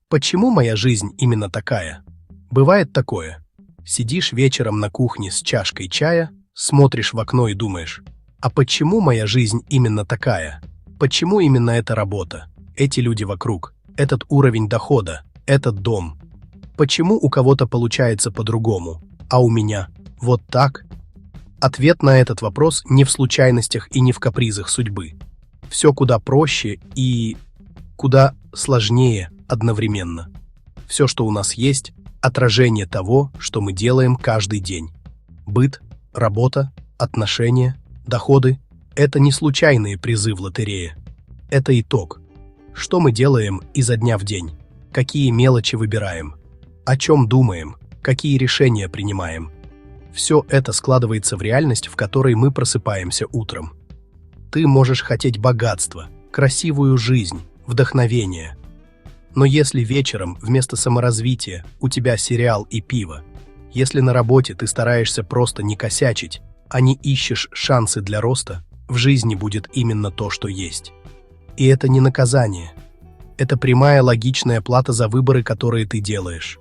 Почему моя жизнь именно такая? Бывает такое. Сидишь вечером на кухне с чашкой чая, смотришь в окно и думаешь, а почему моя жизнь именно такая? Почему именно эта работа, эти люди вокруг, этот уровень дохода, этот дом? Почему у кого-то получается по-другому, а у меня вот так? Ответ на этот вопрос не в случайностях и не в капризах судьбы. Все куда проще и куда сложнее одновременно. Все, что у нас есть, отражение того, что мы делаем каждый день. Быт, работа, отношения, доходы – это не случайные призы в лотерее. Это итог. Что мы делаем изо дня в день? Какие мелочи выбираем? О чем думаем? Какие решения принимаем? Все это складывается в реальность, в которой мы просыпаемся утром. Ты можешь хотеть богатства, красивую жизнь, вдохновение. Но если вечером вместо саморазвития у тебя сериал и пиво, если на работе ты стараешься просто не косячить, а не ищешь шансы для роста, в жизни будет именно то, что есть. И это не наказание. Это прямая логичная плата за выборы, которые ты делаешь.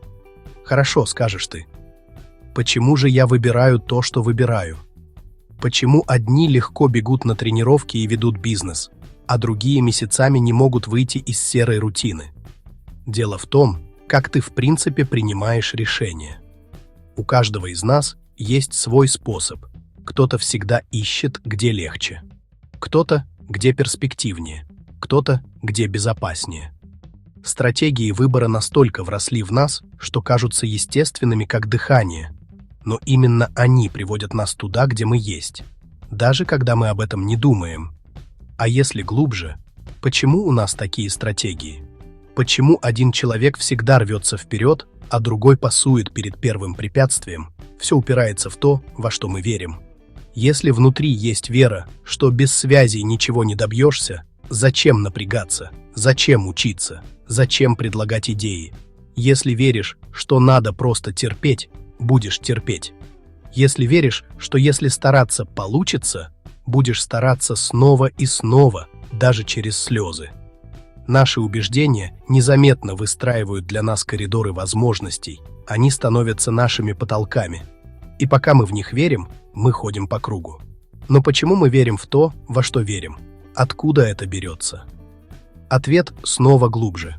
Хорошо, скажешь ты. Почему же я выбираю то, что выбираю? Почему одни легко бегут на тренировки и ведут бизнес, а другие месяцами не могут выйти из серой рутины? Дело в том, как ты в принципе принимаешь решения. У каждого из нас есть свой способ. Кто-то всегда ищет, где легче. Кто-то, где перспективнее. Кто-то, где безопаснее. Стратегии выбора настолько вросли в нас, что кажутся естественными, как дыхание. Но именно они приводят нас туда, где мы есть, даже когда мы об этом не думаем. А если глубже, почему у нас такие стратегии? Почему один человек всегда рвется вперед, а другой пасует перед первым препятствием? Все упирается в то, во что мы верим. Если внутри есть вера, что без связей ничего не добьешься, зачем напрягаться? Зачем учиться? Зачем предлагать идеи? Если веришь, что надо просто терпеть, будешь терпеть. Если веришь, что если стараться получится, будешь стараться снова и снова, даже через слезы. Наши убеждения незаметно выстраивают для нас коридоры возможностей, они становятся нашими потолками. И пока мы в них верим, мы ходим по кругу. Но почему мы верим в то, во что верим? Откуда это берется? Ответ снова глубже.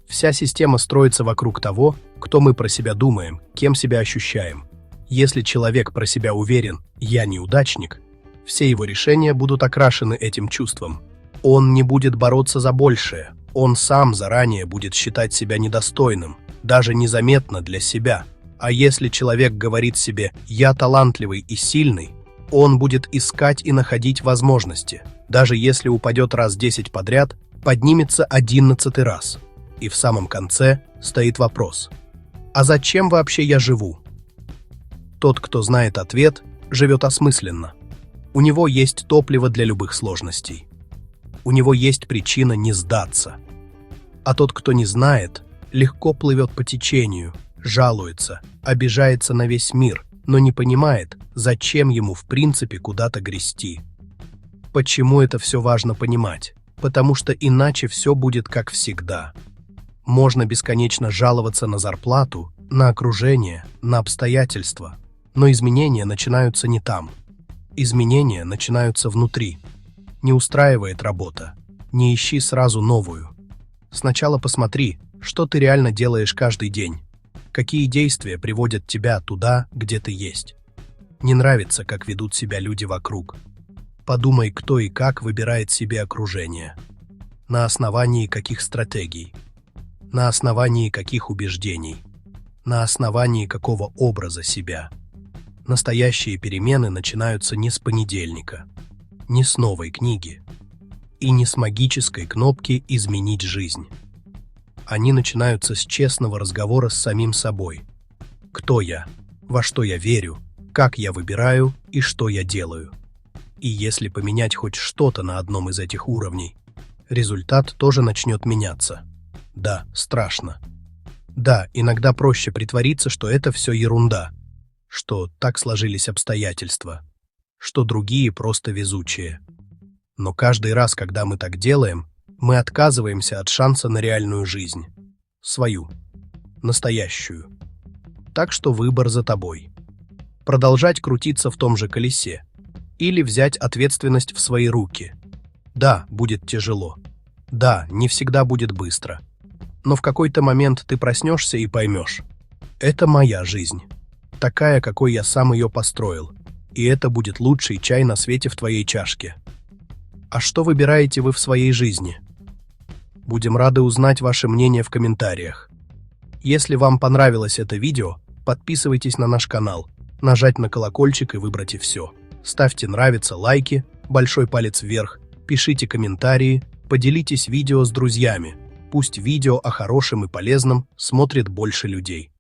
Вся система строится вокруг того, кто мы про себя думаем, кем себя ощущаем. Если человек про себя уверен «я неудачник», все его решения будут окрашены этим чувством. Он не будет бороться за большее, он сам заранее будет считать себя недостойным, даже незаметно для себя. А если человек говорит себе «я талантливый и сильный», он будет искать и находить возможности. Даже если упадет раз 10 подряд, поднимется 11-й раз. И в самом конце стоит вопрос: а зачем вообще я живу? Тот, кто знает ответ, живет осмысленно. У него есть топливо для любых сложностей. У него есть причина не сдаться. А тот, кто не знает, легко плывет по течению, жалуется, обижается на весь мир, но не понимает, зачем ему в принципе куда-то грести. Почему это все важно понимать? Потому что иначе все будет как всегда. Можно бесконечно жаловаться на зарплату, на окружение, на обстоятельства, но изменения начинаются не там. Изменения начинаются внутри. Не устраивает работа. Не ищи сразу новую. Сначала посмотри, что ты реально делаешь каждый день. Какие действия приводят тебя туда, где ты есть. Не нравится, как ведут себя люди вокруг. Подумай, кто и как выбирает себе окружение. На основании каких стратегий. На основании каких убеждений. На основании какого образа себя. Настоящие перемены начинаются не с понедельника, не с новой книги и не с магической кнопки «Изменить жизнь». Они начинаются с честного разговора с самим собой. Кто я? Во что я верю? Как я выбираю и что я делаю? И если поменять хоть что-то на одном из этих уровней, результат тоже начнет меняться. Да, страшно. Да, иногда проще притвориться, что это все ерунда, что так сложились обстоятельства, что другие просто везучие. Но каждый раз, когда мы так делаем, мы отказываемся от шанса на реальную жизнь. свою, настоящую. Так что выбор за тобой. Продолжать крутиться в том же колесе или взять ответственность в свои руки. Да, будет тяжело. Да, не всегда будет быстро. Но в какой-то момент ты проснешься и поймешь. Это моя жизнь. Такая, какой я сам ее построил. И это будет лучший чай на свете в твоей чашке. А что выбираете вы в своей жизни? Будем рады узнать ваше мнение в комментариях. Если вам понравилось это видео, подписывайтесь на наш канал, нажать на колокольчик и выбрать все. Ставьте нравится, лайки, большой палец вверх, пишите комментарии, поделитесь видео с друзьями. Пусть видео о хорошем и полезном смотрит больше людей.